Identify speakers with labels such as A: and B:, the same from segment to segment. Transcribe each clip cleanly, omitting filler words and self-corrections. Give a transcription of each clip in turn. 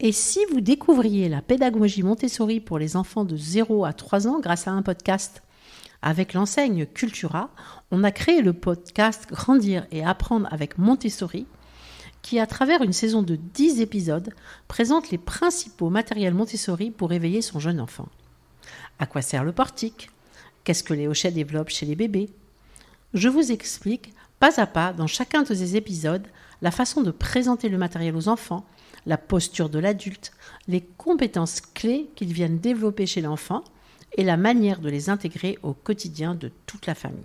A: Et si vous découvriez la pédagogie Montessori pour les enfants de 0 à 3 ans grâce à un podcast? Avec l'enseigne Cultura, on a créé le podcast Grandir et apprendre avec Montessori, qui, à travers une saison de 10 épisodes, présente les principaux matériels Montessori pour éveiller son jeune enfant. À quoi sert le portique? Qu'est-ce que les hochets développent chez les bébés? Je vous explique, pas à pas, dans chacun de ces épisodes, la façon de présenter le matériel aux enfants, la posture de l'adulte, les compétences clés qu'ils viennent développer chez l'enfant et la manière de les intégrer au quotidien de toute la famille.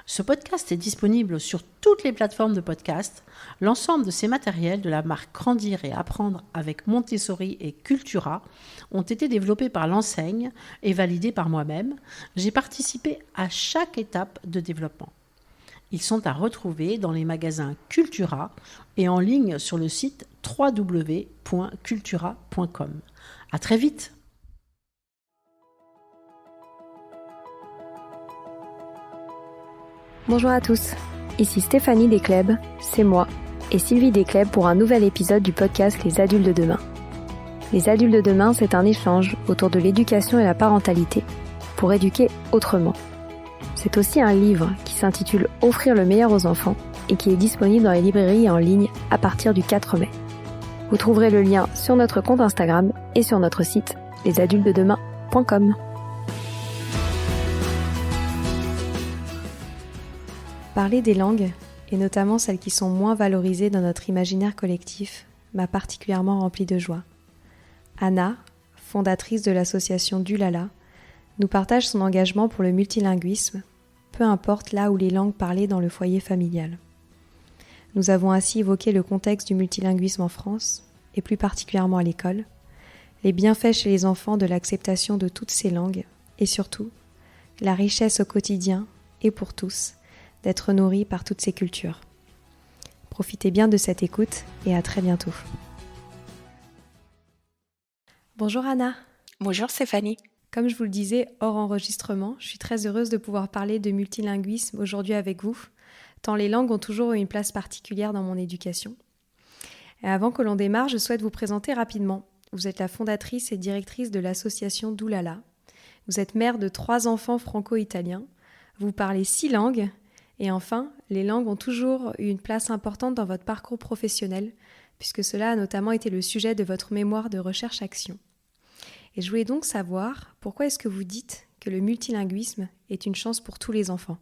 A: Ce podcast est disponible sur toutes les plateformes de podcast. L'ensemble de ces matériels de la marque Grandir et apprendre avec Montessori et Cultura ont été développés par l'enseigne et validés par moi-même. J'ai participé à chaque étape de développement. Ils sont à retrouver dans les magasins Cultura et en ligne sur le site www.cultura.com. À très vite!
B: Bonjour à tous, ici Stéphanie Descleb, c'est moi, et Sylvie Descleb pour un nouvel épisode du podcast Les Adultes de Demain. Les Adultes de Demain, c'est un échange autour de l'éducation et la parentalité, pour éduquer autrement. C'est aussi un livre qui s'intitule Offrir le meilleur aux enfants et qui est disponible dans les librairies et en ligne à partir du 4 mai. Vous trouverez le lien sur notre compte Instagram et sur notre site lesadultesdedemain.com. Parler des langues, et notamment celles qui sont moins valorisées dans notre imaginaire collectif, m'a particulièrement remplie de joie. Anna, fondatrice de l'association Dulala, nous partage son engagement pour le multilinguisme, peu importe là où les langues parlées dans le foyer familial. Nous avons ainsi évoqué le contexte du multilinguisme en France, et plus particulièrement à l'école, les bienfaits chez les enfants de l'acceptation de toutes ces langues, et surtout, la richesse au quotidien, et pour tous, d'être nourris par toutes ces cultures. Profitez bien de cette écoute et à très bientôt. Bonjour Anna.
C: Bonjour Stéphanie.
B: Comme je vous le disais hors enregistrement, je suis très heureuse de pouvoir parler de multilinguisme aujourd'hui avec vous, tant les langues ont toujours eu une place particulière dans mon éducation. Et avant que l'on démarre, je souhaite vous présenter rapidement. Vous êtes la fondatrice et directrice de l'association Dulala. Vous êtes mère de 3 enfants franco-italiens. Vous parlez 6 langues. Et enfin, les langues ont toujours eu une place importante dans votre parcours professionnel, puisque cela a notamment été le sujet de votre mémoire de recherche-action. Et je voulais donc savoir, pourquoi est-ce que vous dites que le multilinguisme est une chance pour tous les enfants ?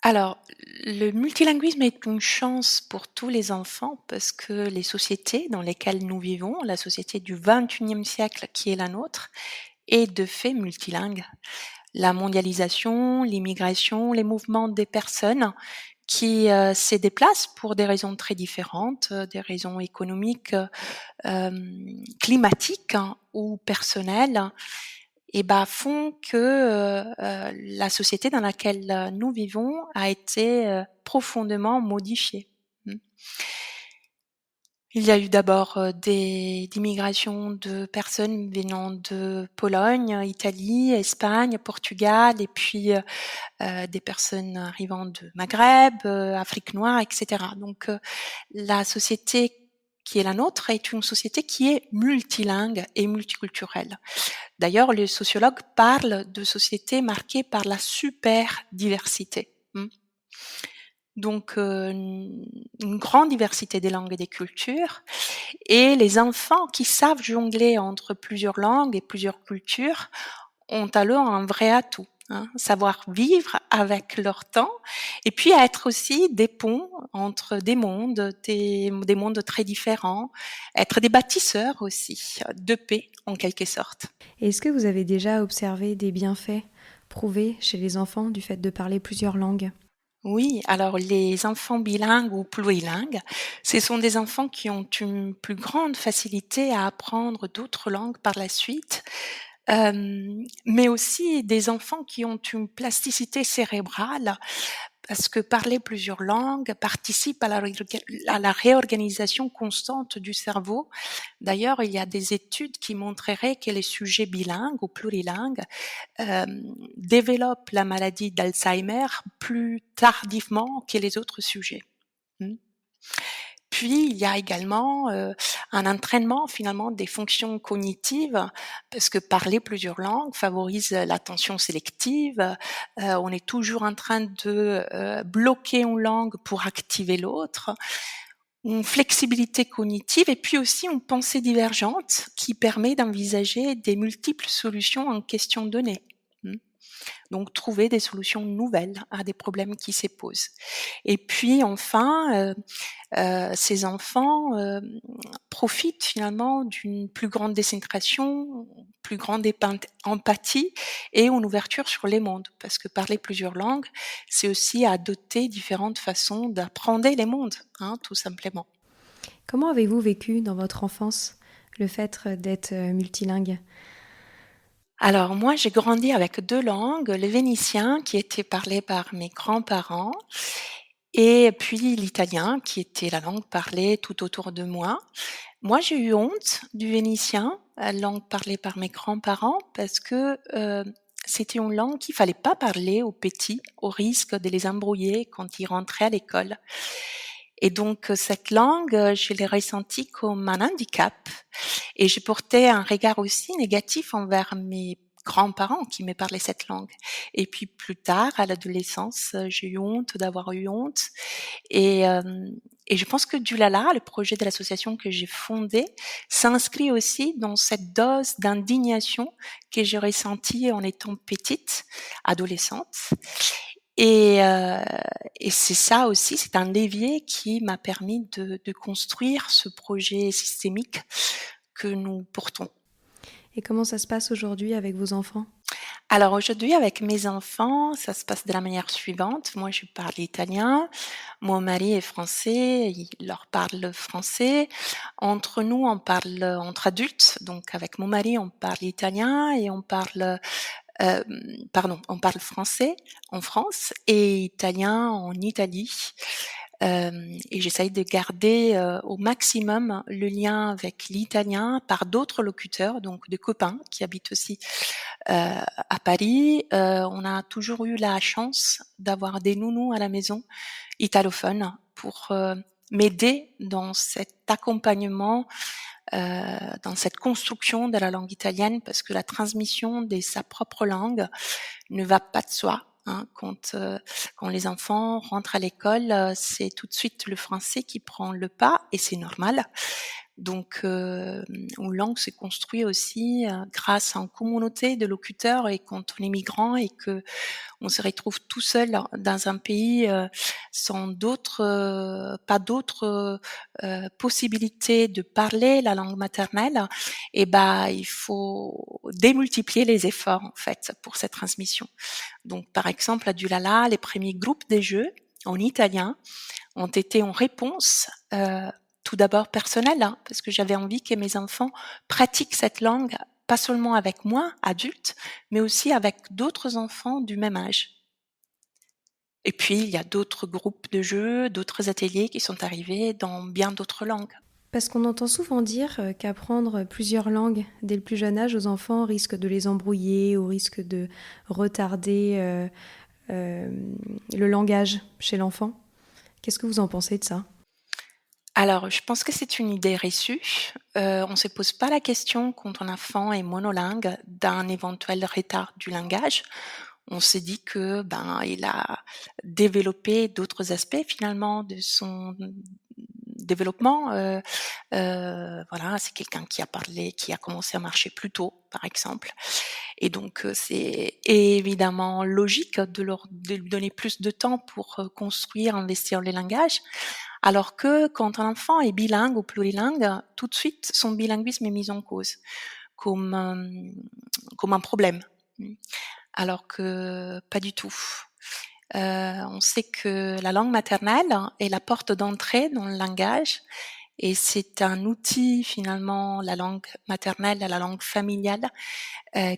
C: Alors, le multilinguisme est une chance pour tous les enfants parce que les sociétés dans lesquelles nous vivons, la société du XXIe siècle qui est la nôtre, est de fait multilingue. La mondialisation, l'immigration, les mouvements des personnes qui se déplacent pour des raisons très différentes, des raisons économiques, climatiques ou personnelles, et font que la société dans laquelle nous vivons a été profondément modifiée. Il y a eu d'abord d'immigration de personnes venant de Pologne, Italie, Espagne, Portugal, et puis des personnes arrivant de Maghreb, Afrique noire, etc. Donc la société qui est la nôtre est une société qui est multilingue et multiculturelle. D'ailleurs, les sociologues parlent de sociétés marquées par la super diversité. Donc, une grande diversité des langues et des cultures. Et les enfants qui savent jongler entre plusieurs langues et plusieurs cultures ont alors un vrai atout. Savoir vivre avec leur temps et puis être aussi des ponts entre des mondes très différents, être des bâtisseurs aussi de paix en quelque sorte.
B: Et est-ce que vous avez déjà observé des bienfaits prouvés chez les enfants du fait de parler plusieurs langues ?
C: Oui, alors les enfants bilingues ou plurilingues, ce sont des enfants qui ont une plus grande facilité à apprendre d'autres langues par la suite, mais aussi des enfants qui ont une plasticité cérébrale, parce que parler plusieurs langues participe à la réorganisation constante du cerveau. D'ailleurs, il y a des études qui montreraient que les sujets bilingues ou plurilingues développent la maladie d'Alzheimer plus tardivement que les autres sujets. Puis il y a également, un entraînement finalement des fonctions cognitives, parce que parler plusieurs langues favorise l'attention sélective. On est toujours en train de, bloquer une langue pour activer l'autre. Une flexibilité cognitive et puis aussi une pensée divergente qui permet d'envisager des multiples solutions en question donnée. Mmh. Donc trouver des solutions nouvelles à des problèmes qui se posent. Et puis enfin, ces enfants profitent finalement d'une plus grande décentration, plus grande empathie et une ouverture sur les mondes. Parce que parler plusieurs langues, c'est aussi adopter différentes façons d'apprendre les mondes, tout simplement.
B: Comment avez-vous vécu dans votre enfance le fait d'être multilingue ?
C: Alors moi, j'ai grandi avec 2 langues, le vénitien qui était parlé par mes grands-parents et puis l'italien qui était la langue parlée tout autour de moi. Moi, j'ai eu honte du vénitien, la langue parlée par mes grands-parents parce que, c'était une langue qu'il fallait pas parler aux petits, au risque de les embrouiller quand ils rentraient à l'école. Et donc cette langue, je l'ai ressentie comme un handicap et je portais un regard aussi négatif envers mes grands-parents qui me parlaient cette langue. Et puis plus tard, à l'adolescence, j'ai eu honte d'avoir eu honte et je pense que Dulala, le projet de l'association que j'ai fondé, s'inscrit aussi dans cette dose d'indignation que j'ai ressentie en étant petite, adolescente. Et heu et c'est ça aussi, c'est un levier qui m'a permis de construire ce projet systémique que nous portons.
B: Et comment ça se passe aujourd'hui avec vos enfants ?
C: Alors aujourd'hui, avec mes enfants, ça se passe de la manière suivante. Moi, je parle italien, mon mari est français, il leur parle français. Entre nous, on parle entre adultes, donc avec mon mari, on parle italien et on parle français en France et italien en Italie. Et j'essaye de garder, au maximum le lien avec l'italien par d'autres locuteurs, donc des copains qui habitent aussi, à Paris. On a toujours eu la chance d'avoir des nounous à la maison italophones pour, m'aider dans cet accompagnement, dans cette construction de la langue italienne parce que la transmission de sa propre langue ne va pas de soi. Quand les enfants rentrent à l'école, c'est tout de suite le français qui prend le pas et c'est normal. Donc, une langue se construit aussi grâce à une communauté de locuteurs et quand on est migrant et que on se retrouve tout seul dans un pays sans pas d'autres possibilités de parler la langue maternelle, et ben il faut démultiplier les efforts en fait pour cette transmission. Donc par exemple à Dulala, les premiers groupes des jeux en italien ont été en réponse tout d'abord personnelle, parce que j'avais envie que mes enfants pratiquent cette langue pas seulement avec moi, adulte, mais aussi avec d'autres enfants du même âge. Et puis, il y a d'autres groupes de jeux, d'autres ateliers qui sont arrivés dans bien d'autres langues.
B: Parce qu'on entend souvent dire qu'apprendre plusieurs langues dès le plus jeune âge aux enfants risque de les embrouiller ou risque de retarder le langage chez l'enfant. Qu'est-ce que vous en pensez de ça ?
C: Alors, je pense que c'est une idée reçue. On ne se pose pas la question quand un enfant est monolingue d'un éventuel retard du langage. On se dit que il a développé d'autres aspects finalement de son développement. Voilà, c'est quelqu'un qui a commencé à marcher plus tôt, par exemple. Et donc, c'est évidemment logique de lui donner plus de temps pour construire, investir les langages. Alors que quand un enfant est bilingue ou plurilingue, tout de suite, son bilinguisme est mis en cause comme, comme un problème. Alors que pas du tout. On sait que la langue maternelle est la porte d'entrée dans le langage et c'est un outil finalement, la langue maternelle, la langue familiale,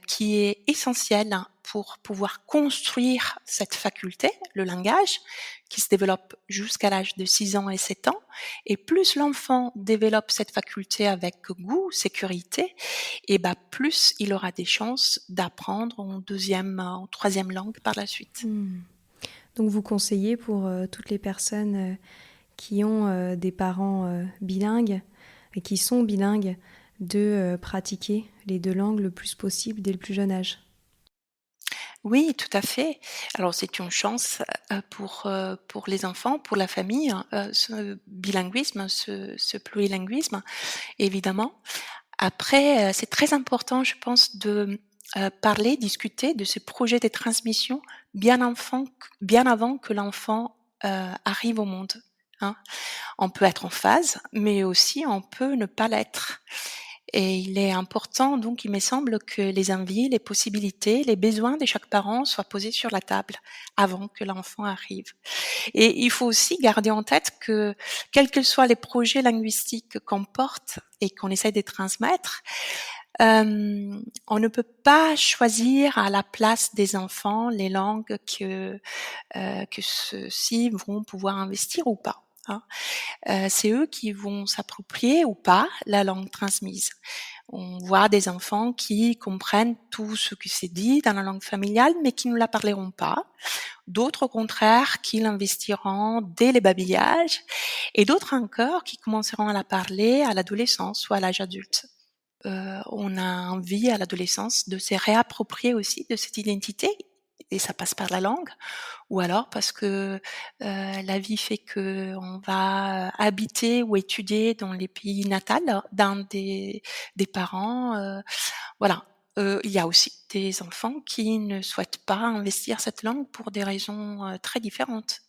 C: qui est essentiel pour pouvoir construire cette faculté, le langage, qui se développe jusqu'à l'âge de 6 ans et 7 ans. Et plus l'enfant développe cette faculté avec goût, sécurité, et plus il aura des chances d'apprendre en deuxième, en troisième langue par la suite.
B: Donc vous conseillez pour toutes les personnes qui ont des parents bilingues et qui sont bilingues de pratiquer les 2 langues le plus possible dès le plus jeune âge.
C: Oui, tout à fait. Alors c'est une chance, pour les enfants, pour la famille, hein, ce bilinguisme, ce plurilinguisme, évidemment. Après, c'est très important, je pense, de, parler, discuter de ce projet de transmission bien avant que l'enfant, arrive au monde, hein. On peut être en phase, mais aussi on peut ne pas l'être. Et il est important, donc, il me semble que les envies, les possibilités, les besoins de chaque parent soient posés sur la table avant que l'enfant arrive. Et il faut aussi garder en tête que, quels que soient les projets linguistiques qu'on porte et qu'on essaie de transmettre, on ne peut pas choisir à la place des enfants les langues que ceux-ci vont pouvoir investir ou pas, hein. C'est eux qui vont s'approprier ou pas la langue transmise. On voit des enfants qui comprennent tout ce qui s'est dit dans la langue familiale, mais qui ne la parleront pas. D'autres, au contraire, qui l'investiront dès les babillages, et d'autres encore qui commenceront à la parler à l'adolescence ou à l'âge adulte. On a envie à l'adolescence de se réapproprier aussi de cette identité, et ça passe par la langue, ou alors parce que la vie fait que on va habiter ou étudier dans les pays natals d'un des parents. Voilà. Il y a aussi des enfants qui ne souhaitent pas investir cette langue pour des raisons très différentes.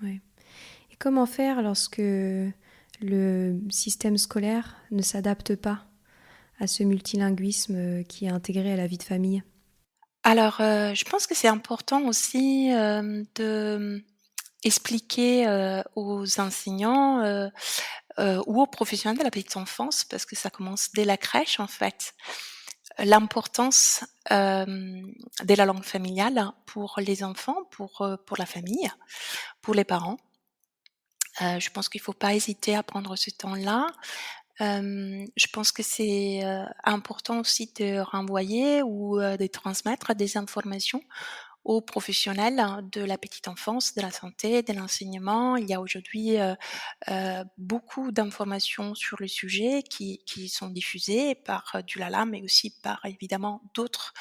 B: Ouais. Et comment faire lorsque le système scolaire ne s'adapte pas à ce multilinguisme qui est intégré à la vie de famille?
C: Alors, je pense que c'est important aussi de expliquer aux enseignants ou aux professionnels de la petite enfance, parce que ça commence dès la crèche en fait, l'importance de la langue familiale pour les enfants, pour la famille, pour les parents. Je pense qu'il faut pas hésiter à prendre ce temps-là. Je pense que c'est important aussi de renvoyer ou de transmettre des informations aux professionnels de la petite enfance, de la santé, de l'enseignement. Il y a aujourd'hui beaucoup d'informations sur le sujet qui sont diffusées par du Lala, mais aussi par évidemment d'autres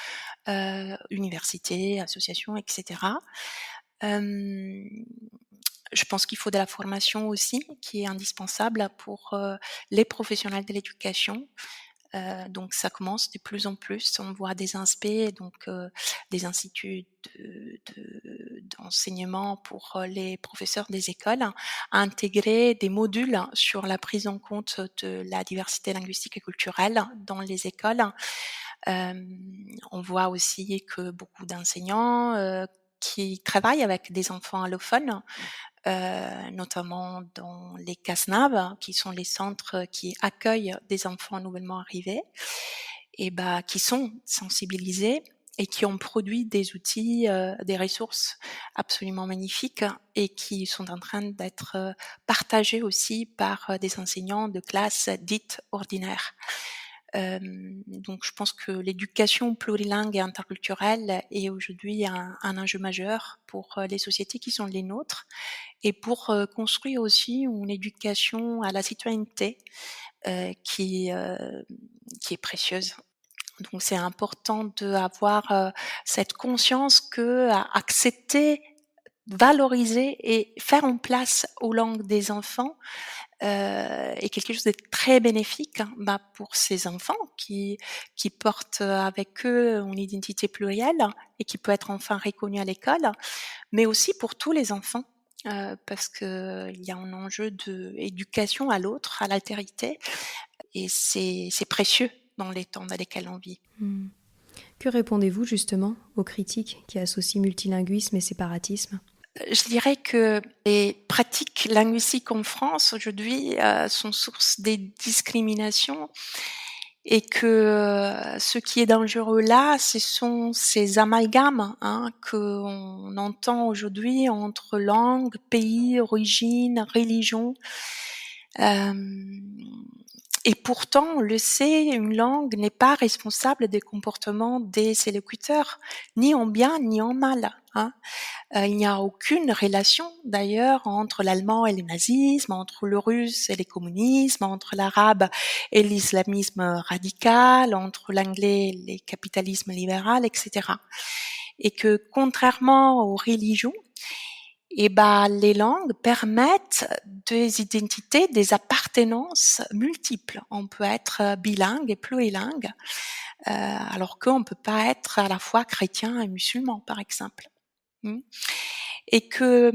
C: universités, associations, etc. Euh, je pense qu'il faut de la formation aussi, qui est indispensable pour les professionnels de l'éducation. Donc ça commence de plus en plus. On voit des inspects, donc des instituts d'enseignement pour les professeurs des écoles, à intégrer des modules sur la prise en compte de la diversité linguistique et culturelle dans les écoles. On voit aussi que beaucoup d'enseignants qui travaillent avec des enfants allophones, notamment dans les CASNAV, qui sont les centres qui accueillent des enfants nouvellement arrivés, et bah, qui sont sensibilisés et qui ont produit des outils, des ressources absolument magnifiques et qui sont en train d'être partagés aussi par des enseignants de classes dites ordinaires. Donc je pense que l'éducation plurilingue et interculturelle est aujourd'hui un enjeu majeur pour les sociétés qui sont les nôtres et pour construire aussi une éducation à la citoyenneté euh, qui, euh, qui est précieuse. Donc c'est important d'avoir cette conscience que accepter, valoriser et faire en place aux langues des enfants est quelque chose de très bénéfique, hein, bah, pour ces enfants qui portent avec eux une identité plurielle et qui peut être enfin reconnue à l'école, mais aussi pour tous les enfants. Parce que il y a un enjeu d'éducation à l'autre, à l'altérité, et c'est précieux dans les temps dans lesquels on vit.
B: Hmm. Que répondez-vous justement aux critiques qui associent multilinguisme et séparatisme?
C: Je dirais que les pratiques linguistiques en France aujourd'hui sont source des discriminations et que ce qui est dangereux là, ce sont ces amalgames, hein, qu'on entend aujourd'hui entre langue, pays, origine, religion. Euh, Et pourtant, on le sait, une langue n'est pas responsable des comportements des élocuteurs, ni en bien ni en mal. Hein. Il n'y a aucune relation d'ailleurs entre l'allemand et le nazisme, entre le russe et le communisme, entre l'arabe et l'islamisme radical, entre l'anglais et le capitalisme libéral, etc. Et que contrairement aux religions, les langues permettent des identités, des appartenances multiples. On peut être bilingue et plurilingue, alors qu'on ne peut pas être à la fois chrétien et musulman, par exemple. Et que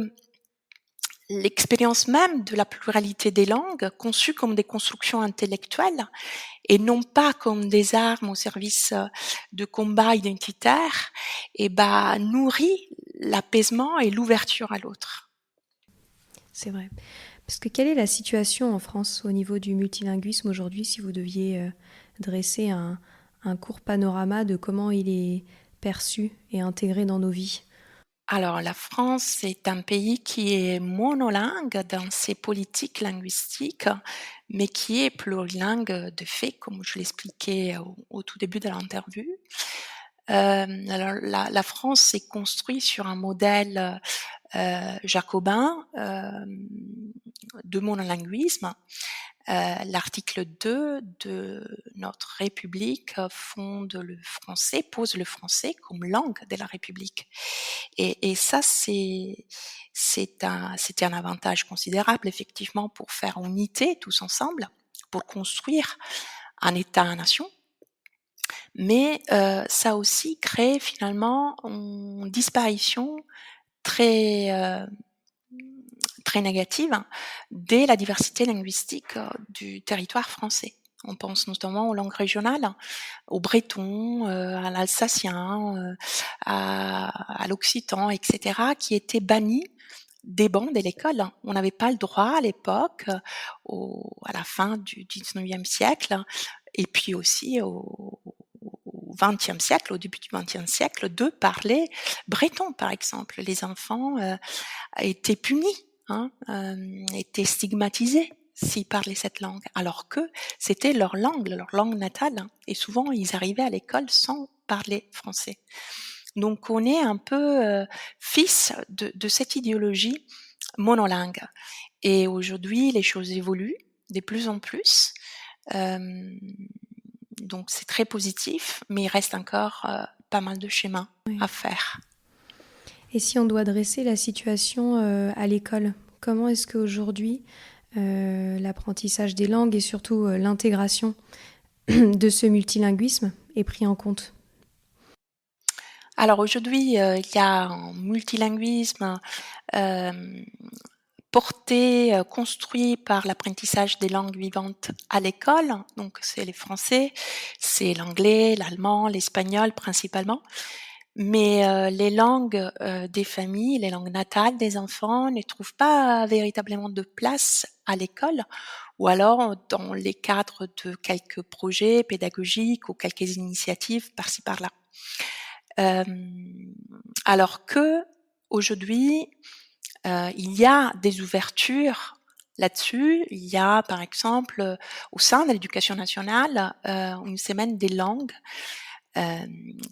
C: l'expérience même de la pluralité des langues, conçue comme des constructions intellectuelles et non pas comme des armes au service de combats identitaires, nourrit l'apaisement et l'ouverture à l'autre.
B: C'est vrai. Parce que quelle est la situation en France au niveau du multilinguisme aujourd'hui, si vous deviez dresser un court panorama de comment il est perçu et intégré dans nos vies?
C: Alors, la France est un pays qui est monolingue dans ses politiques linguistiques, mais qui est plurilingue de fait, comme je l'expliquais au tout début de l'interview. Alors, la France s'est construite sur un modèle jacobin de monolinguisme. L'article 2 de notre République pose le français comme langue de la République. Et ça, c'était un avantage considérable, effectivement, pour faire unité tous ensemble, pour construire un État-nation. Mais ça aussi crée finalement une disparition très négative de la diversité linguistique du territoire français. On pense notamment aux langues régionales, au breton, à l'alsacien, à l'occitan, etc., qui étaient bannis des bancs de l'école. On n'avait pas le droit à l'époque, à la fin du 19e siècle, et puis aussi au 20e siècle, au début du 20e siècle, de parler breton, par exemple. Les enfants étaient punis, étaient stigmatisés s'ils parlaient cette langue, alors que c'était leur langue natale, et souvent ils arrivaient à l'école sans parler français. Donc on est un peu fils de cette idéologie monolingue. Et aujourd'hui, les choses évoluent de plus en plus. Donc c'est très positif, mais il reste encore pas mal de chemin à faire.
B: Et si on doit dresser la situation à l'école, comment est-ce qu'aujourd'hui l'apprentissage des langues et surtout l'intégration de ce multilinguisme est pris en compte?
C: Alors aujourd'hui, il y a un multilinguisme construit par l'apprentissage des langues vivantes à l'école. Donc c'est les français, c'est l'anglais, l'allemand, l'espagnol principalement. Mais les langues des familles, les langues natales des enfants ne trouvent pas véritablement de place à l'école, ou alors dans les cadres de quelques projets pédagogiques ou quelques initiatives par-ci par-là. Alors que aujourd'hui, il y a des ouvertures là-dessus. Il y a, par exemple, au sein de l'éducation nationale, une semaine des langues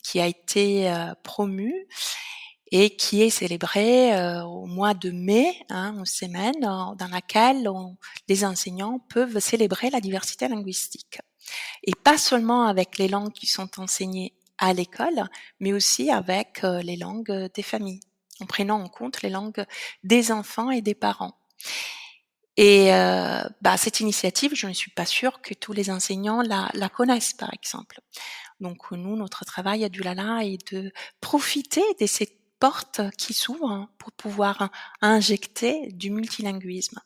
C: qui a été promue et qui est célébrée au mois de mai, une semaine dans laquelle les enseignants peuvent célébrer la diversité linguistique. Et pas seulement avec les langues qui sont enseignées à l'école, mais aussi avec les langues des familles, en prenant en compte les langues des enfants et des parents. Et cette initiative, je ne suis pas sûre que tous les enseignants la connaissent, par exemple. Donc nous, notre travail à Dulala est de profiter de cette porte qui s'ouvre pour pouvoir injecter du multilinguisme,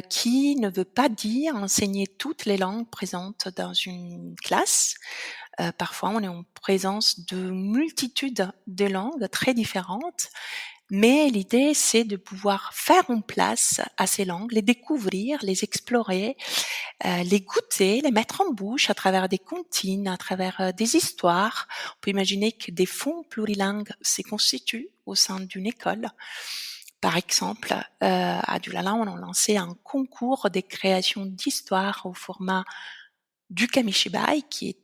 C: qui ne veut pas dire enseigner toutes les langues présentes dans une classe. Parfois, on est en présence de multitudes de langues très différentes, mais l'idée, c'est de pouvoir faire en place à ces langues, les découvrir, les explorer, les goûter, les mettre en bouche à travers des comptines, à travers des histoires. On peut imaginer que des fonds plurilingues se constituent au sein d'une école Par exemple, à Dulala, on a lancé un concours de création d'histoires au format du kamishibai, qui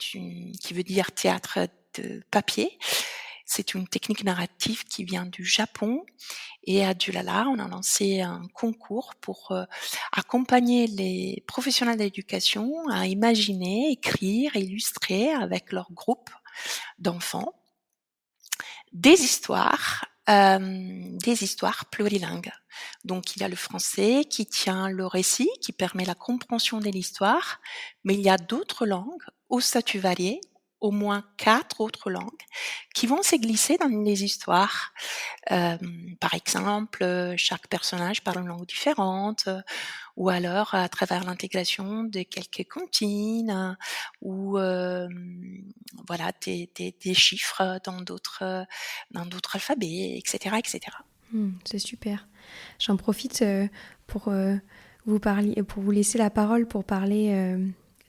C: veut dire théâtre de papier. C'est une technique narrative qui vient du Japon. Et à Dulala, on a lancé un concours pour accompagner les professionnels de l'éducation à imaginer, écrire, illustrer avec leur groupe d'enfants des histoires plurilingues. Donc il y a le français qui tient le récit, qui permet la compréhension de l'histoire, mais il y a d'autres langues au statut varié, au moins 4 autres langues, qui vont se glisser dans les histoires. Par exemple, chaque personnage parle une langue différente, ou alors à travers l'intégration de quelques comptines, ou voilà des chiffres dans d'autres alphabets, etc., etc.
B: C'est super. J'en profite pour pour vous laisser la parole pour parler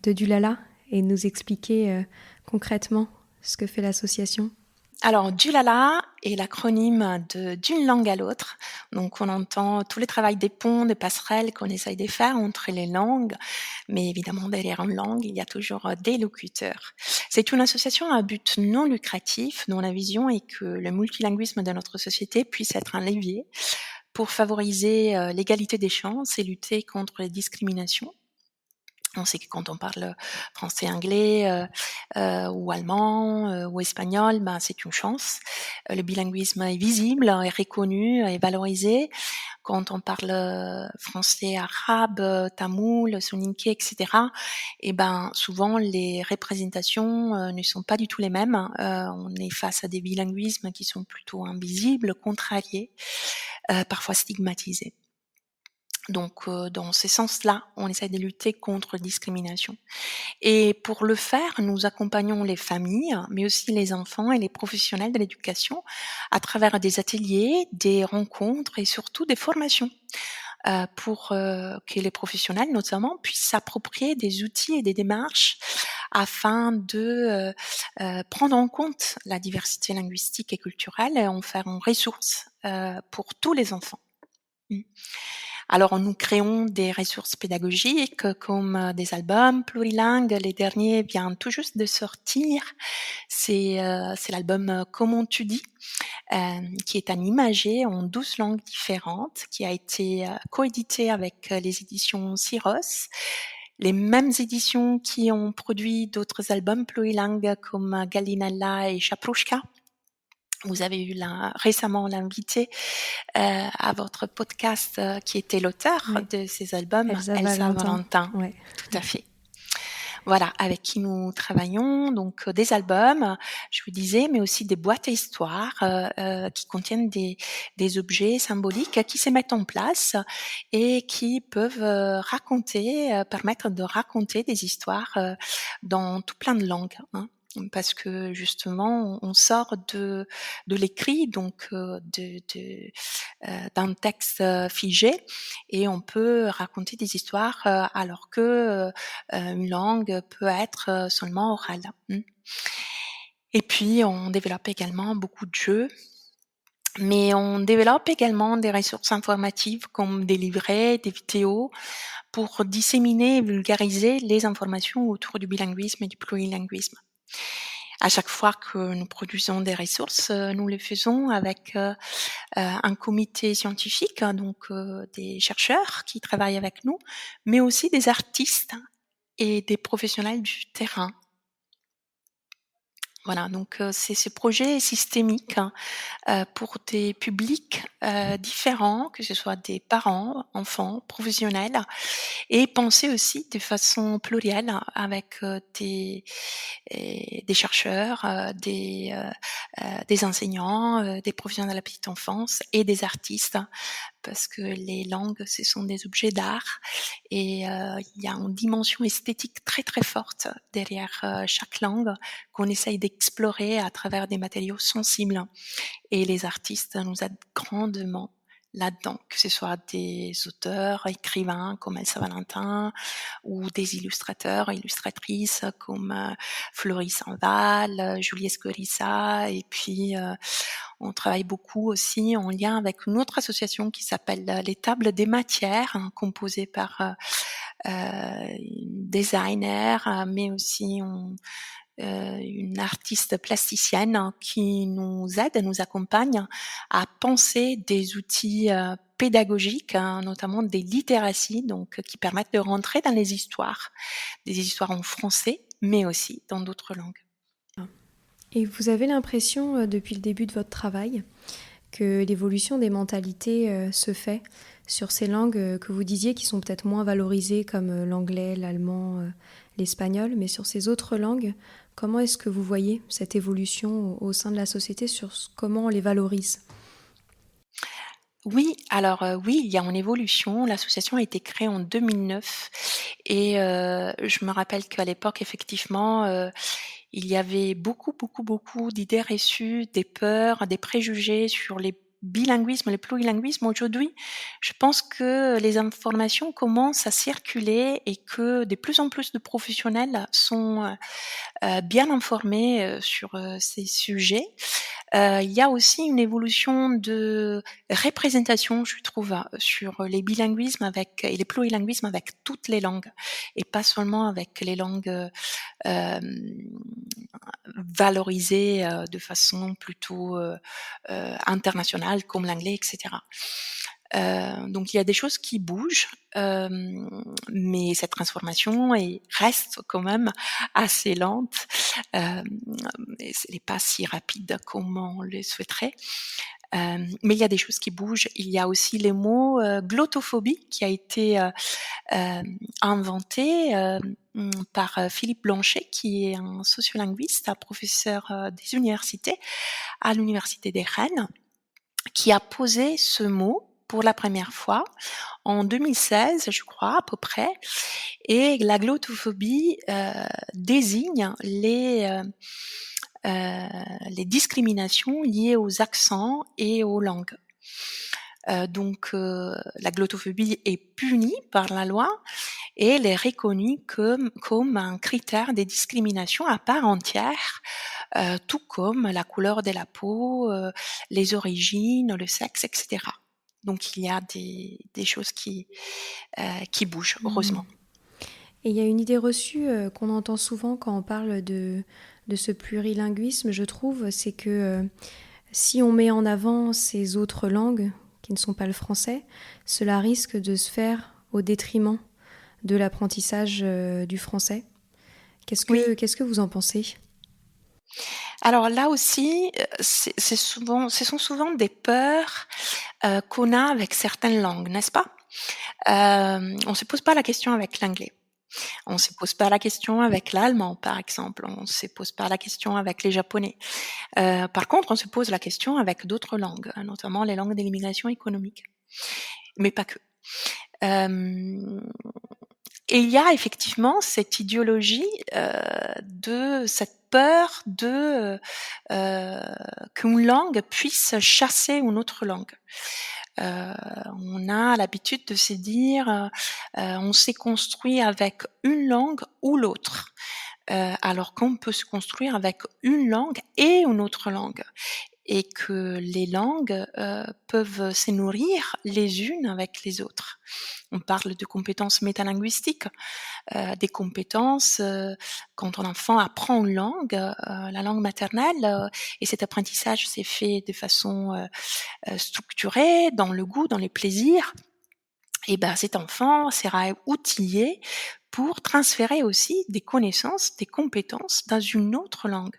B: de Dulala et nous expliquer concrètement ce que fait l'association.
C: Alors, Dulala est l'acronyme d'une langue à l'autre. Donc, on entend tous les travaux des ponts, des passerelles qu'on essaye de faire entre les langues. Mais évidemment, derrière une langue, il y a toujours des locuteurs. C'est une association à but non lucratif dont la vision est que le multilinguisme de notre société puisse être un levier pour favoriser l'égalité des chances et lutter contre les discriminations. On sait que quand on parle français, anglais ou allemand ou espagnol, ben, c'est une chance. Le bilinguisme est visible, est reconnu, est valorisé. Quand on parle français, arabe, tamoul, soninké, etc., et ben souvent les représentations ne sont pas du tout les mêmes. On est face à des bilinguismes qui sont plutôt invisibles, contrariés, parfois stigmatisés. Donc, dans ce sens-là, on essaie de lutter contre la discrimination. Et pour le faire, nous accompagnons les familles, mais aussi les enfants et les professionnels de l'éducation à travers des ateliers, des rencontres et surtout des formations pour que les professionnels, notamment, puissent s'approprier des outils et des démarches afin de prendre en compte la diversité linguistique et culturelle et en faire une ressource pour tous les enfants. Alors, nous créons des ressources pédagogiques comme des albums plurilingues. Les derniers viennent tout juste de sortir. C'est l'album Comment tu dis, qui est un imagé en 12 langues différentes, qui a été coédité avec les éditions Syros. Les mêmes éditions qui ont produit d'autres albums plurilingues comme Gallinella et Chaprouchka. Vous avez eu récemment l'invité à votre podcast qui était l'auteur de ces albums,
B: Elsa
C: Valentin.
B: Ouais.
C: Tout à fait. Voilà, avec qui nous travaillons, donc des albums, je vous disais, mais aussi des boîtes à histoires qui contiennent des objets symboliques qui se mettent en place et qui peuvent permettre de raconter des histoires dans tout plein de langues. Parce que justement, on sort de l'écrit, donc d'un texte figé, et on peut raconter des histoires alors que une langue peut être seulement orale. Et puis, on développe également beaucoup de jeux, mais on développe également des ressources informatives comme des livrets, des vidéos, pour disséminer et vulgariser les informations autour du bilinguisme et du plurilinguisme. À chaque fois que nous produisons des ressources, nous les faisons avec un comité scientifique, donc des chercheurs qui travaillent avec nous, mais aussi des artistes et des professionnels du terrain. Voilà, donc ce projet est systémique pour des publics différents, que ce soit des parents, enfants, professionnels, et pensé aussi de façon plurielle avec des chercheurs, des enseignants, des professionnels de la petite enfance et des artistes, parce que les langues, ce sont des objets d'art et il y a une dimension esthétique très très forte derrière chaque langue qu'on essaye d'explorer à travers des matériaux sensibles. Et les artistes nous aident grandement là-dedans, que ce soit des auteurs, écrivains comme Elsa Valentin ou des illustrateurs, illustratrices comme Floris Sanval, Julie Escoriza, et puis on travaille beaucoup aussi en lien avec une autre association qui s'appelle les Tables des Matières, composée par une designer, mais aussi une artiste plasticienne qui nous aide, nous accompagne à penser des outils pédagogiques, notamment des littératies, donc qui permettent de rentrer dans les histoires, des histoires en français, mais aussi dans d'autres langues.
B: Et vous avez l'impression, depuis le début de votre travail, que l'évolution des mentalités se fait sur ces langues que vous disiez qui sont peut-être moins valorisées comme l'anglais, l'allemand, l'espagnol, mais sur ces autres langues, comment est-ce que vous voyez cette évolution au sein de la société sur comment on les valorise ?
C: Oui, alors oui, il y a une évolution. L'association a été créée en 2009 et je me rappelle qu'à l'époque, effectivement, il y avait beaucoup d'idées reçues, des peurs, des préjugés sur les bilinguismes, les plurilinguismes. Aujourd'hui, je pense que les informations commencent à circuler et que de plus en plus de professionnels sont bien informés sur ces sujets. Il y a aussi une évolution de représentation, je trouve, sur les bilinguismes et les plurilinguismes avec toutes les langues et pas seulement avec les langues valorisées de façon plutôt internationale comme l'anglais, etc. Donc il y a des choses qui bougent, mais cette transformation reste quand même assez lente. Elle n'est pas si rapide comme on le souhaiterait. Mais il y a des choses qui bougent. Il y a aussi le mot glottophobie qui a été inventé par Philippe Blanchet, qui est un sociolinguiste, un professeur des universités à l'université des Rennes, qui a posé ce mot pour la première fois en 2016, je crois, à peu près. Et la glottophobie désigne les discriminations liées aux accents et aux langues. Donc, la glottophobie est punie par la loi et elle est reconnue comme un critère de discrimination à part entière, tout comme la couleur de la peau, les origines, le sexe, etc. Donc, il y a des choses qui bougent, heureusement.
B: Et il y a une idée reçue qu'on entend souvent quand on parle de ce plurilinguisme, je trouve, c'est que si on met en avant ces autres langues qui ne sont pas le français, cela risque de se faire au détriment de l'apprentissage du français. Qu'est-ce que vous en pensez ?
C: Alors là aussi, ce sont souvent des peurs qu'on a avec certaines langues, n'est-ce pas ? On ne se pose pas la question avec l'anglais. On ne se pose pas la question avec l'allemand, par exemple. On ne se pose pas la question avec les japonais. Par contre, on se pose la question avec d'autres langues, notamment les langues de l'immigration économique. Mais pas que. Et il y a effectivement cette idéologie de cette peur de qu'une langue puisse chasser une autre langue. On a l'habitude de se dire on s'est construit avec une langue ou l'autre, alors qu'on peut se construire avec une langue et une autre langue, et que les langues peuvent se nourrir les unes avec les autres. On parle de compétences métalinguistiques, des compétences quand un enfant apprend une langue, la langue maternelle, et cet apprentissage s'est fait de façon structurée, dans le goût, dans les plaisirs, et ben cet enfant sera outillé pour transférer aussi des connaissances, des compétences dans une autre langue.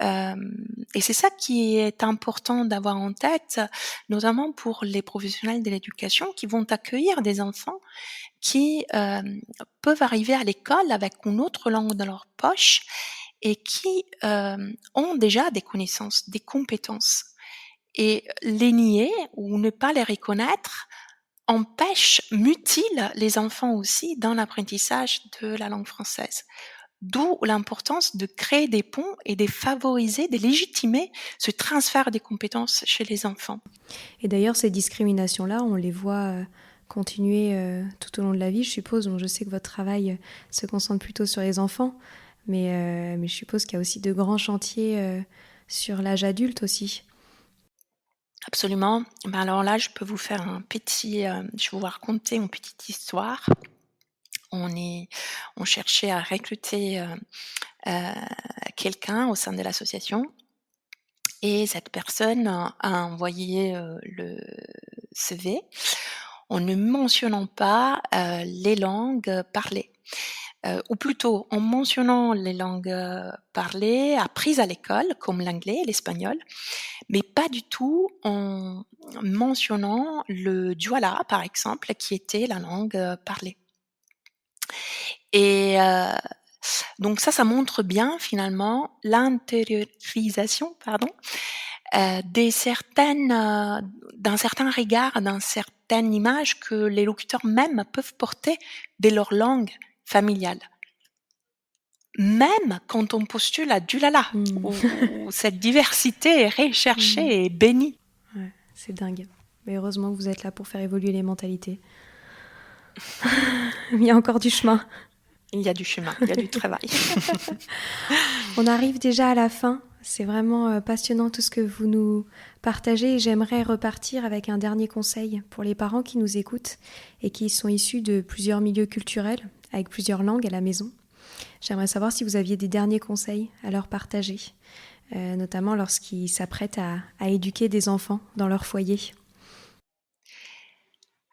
C: Et c'est ça qui est important d'avoir en tête, notamment pour les professionnels de l'éducation qui vont accueillir des enfants qui peuvent arriver à l'école avec une autre langue dans leur poche et qui ont déjà des connaissances, des compétences. Et les nier ou ne pas les reconnaître mutile les enfants aussi dans l'apprentissage de la langue française. D'où l'importance de créer des ponts et de favoriser, de légitimer ce transfert des compétences chez les enfants.
B: Et d'ailleurs, ces discriminations-là, on les voit continuer tout au long de la vie, je suppose. Donc, je sais que votre travail se concentre plutôt sur les enfants, mais je suppose qu'il y a aussi de grands chantiers sur l'âge adulte aussi.
C: Absolument. Alors là, je peux vous faire je vais vous raconter une petite histoire. On cherchait à recruter quelqu'un au sein de l'association et cette personne a envoyé le CV en ne mentionnant pas les langues parlées. Ou plutôt en mentionnant les langues parlées, apprises à l'école, comme l'anglais et l'espagnol, mais pas du tout en mentionnant le Duala, par exemple, qui était la langue parlée. Et donc ça montre bien finalement l'intériorisation, d'un certain regard, d'une certaine image que les locuteurs même peuvent porter de leur langue familiale. Même quand on postule à Dulala, où cette diversité est recherchée et bénie.
B: Ouais, c'est dingue. Mais heureusement que vous êtes là pour faire évoluer les mentalités. Il y a encore du chemin.
C: Il y a du chemin, il y a du travail.
B: On arrive déjà à la fin. C'est vraiment passionnant tout ce que vous nous partagez. J'aimerais repartir avec un dernier conseil pour les parents qui nous écoutent et qui sont issus de plusieurs milieux culturels, avec plusieurs langues à la maison. J'aimerais savoir si vous aviez des derniers conseils à leur partager, notamment lorsqu'ils s'apprêtent à éduquer des enfants dans leur foyer.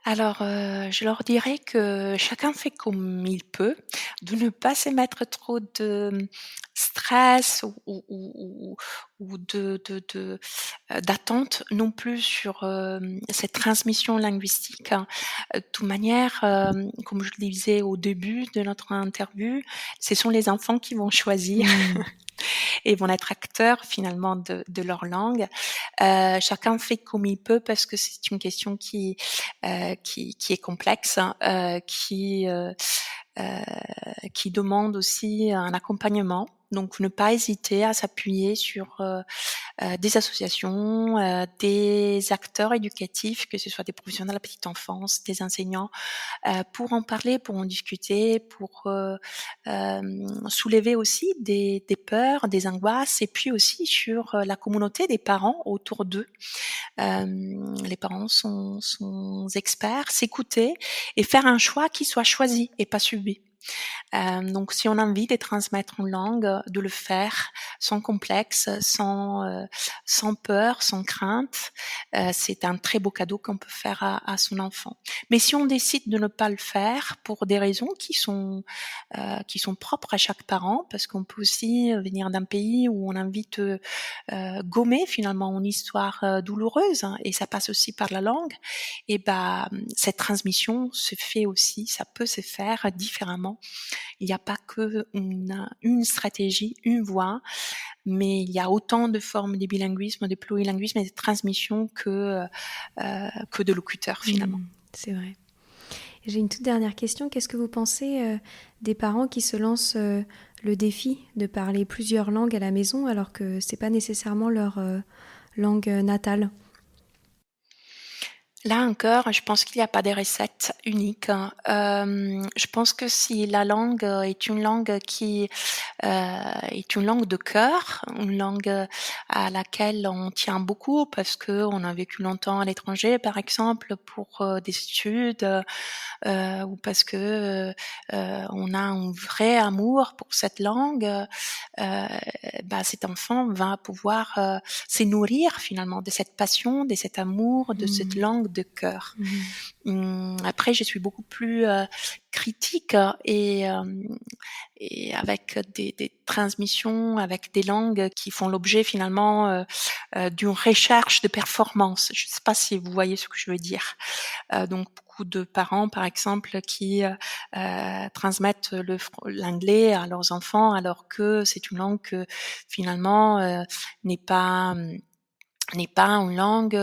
C: Alors, je leur dirais que chacun fait comme il peut, de ne pas se mettre trop de stress ou d'attente non plus sur cette transmission linguistique. De toute manière, comme je le disais au début de notre interview, ce sont les enfants qui vont choisir et vont être acteurs finalement de leur langue. Chacun fait comme il peut parce que c'est une question qui est complexe, qui demande aussi un accompagnement. Donc, ne pas hésiter à s'appuyer sur des associations, des acteurs éducatifs, que ce soit des professionnels de la petite enfance, des enseignants, pour en parler, pour en discuter, pour soulever aussi des peurs, des angoisses, et puis aussi sur la communauté des parents autour d'eux. Les parents sont experts, s'écouter et faire un choix qui soit choisi et pas subi. Donc, si on a envie de transmettre une langue, de le faire sans complexe, sans peur, sans crainte, c'est un très beau cadeau qu'on peut faire à son enfant. Mais si on décide de ne pas le faire pour des raisons qui sont propres à chaque parent, parce qu'on peut aussi venir d'un pays où on a envie de gommer finalement une histoire douloureuse, hein, et ça passe aussi par la langue, et cette transmission se fait aussi, ça peut se faire différemment. Il n'y a pas que une stratégie, une voie, mais il y a autant de formes de bilinguisme, de plurilinguisme et de transmission que de locuteurs finalement.
B: C'est vrai. J'ai une toute dernière question. Qu'est-ce que vous pensez des parents qui se lancent le défi de parler plusieurs langues à la maison alors que c'est pas nécessairement leur langue natale ?
C: Là encore, je pense qu'il n'y a pas de recette unique. Je pense que si la langue est une langue qui est une langue de cœur, une langue à laquelle on tient beaucoup parce que on a vécu longtemps à l'étranger, par exemple, pour des études, ou parce que on a un vrai amour pour cette langue, cet enfant va pouvoir se nourrir finalement de cette passion, de cet amour, de cette langue de cœur. Après, je suis beaucoup plus critique et avec des transmissions, avec des langues qui font l'objet finalement d'une recherche de performance. Je ne sais pas si vous voyez ce que je veux dire. Donc beaucoup de parents, par exemple, qui transmettent l'anglais à leurs enfants alors que c'est une langue que finalement n'est pas n'est pas une langue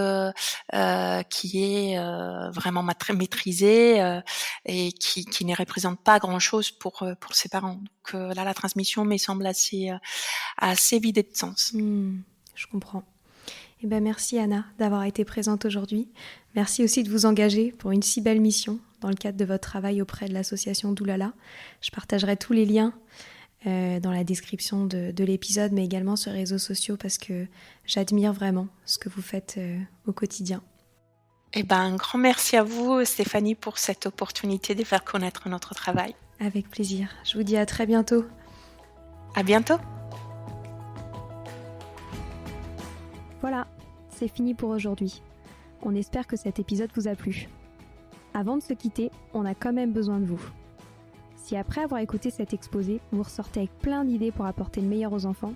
C: qui est vraiment maîtrisée et qui ne représente pas grand-chose pour ses parents. Donc là, la transmission me semble assez vidée de sens.
B: Je comprends. Eh ben, merci Anna d'avoir été présente aujourd'hui. Merci aussi de vous engager pour une si belle mission dans le cadre de votre travail auprès de l'association Doulala. Je partagerai tous les liens dans la description de l'épisode, mais également sur les réseaux sociaux parce que j'admire vraiment ce que vous faites au quotidien.
C: Eh ben, un grand merci à vous, Stéphanie, pour cette opportunité de faire connaître notre travail.
B: Avec plaisir. Je vous dis à très bientôt.
C: À bientôt.
B: Voilà, c'est fini pour aujourd'hui. On espère que cet épisode vous a plu. Avant de se quitter, on a quand même besoin de vous. Si après avoir écouté cet exposé, vous ressortez avec plein d'idées pour apporter le meilleur aux enfants,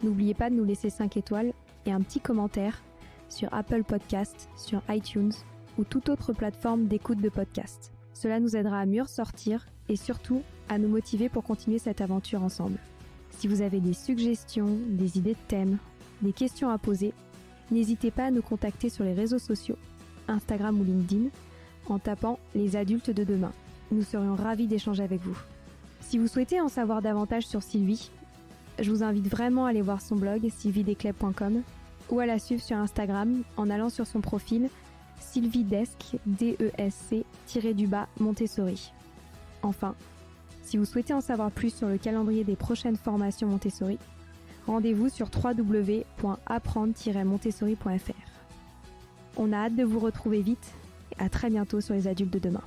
B: n'oubliez pas de nous laisser 5 étoiles et un petit commentaire sur Apple Podcasts, sur iTunes ou toute autre plateforme d'écoute de podcast. Cela nous aidera à mieux ressortir et surtout à nous motiver pour continuer cette aventure ensemble. Si vous avez des suggestions, des idées de thèmes, des questions à poser, n'hésitez pas à nous contacter sur les réseaux sociaux, Instagram ou LinkedIn, en tapant « Les adultes de demain ». Nous serions ravis d'échanger avec vous. Si vous souhaitez en savoir davantage sur Sylvie, je vous invite vraiment à aller voir son blog sylviedesclèves.com ou à la suivre sur Instagram en allant sur son profil sylviedesc, Montessori. Enfin, si vous souhaitez en savoir plus sur le calendrier des prochaines formations Montessori, rendez-vous sur www.apprendre-montessori.fr. On a hâte de vous retrouver vite et à très bientôt sur les adultes de demain.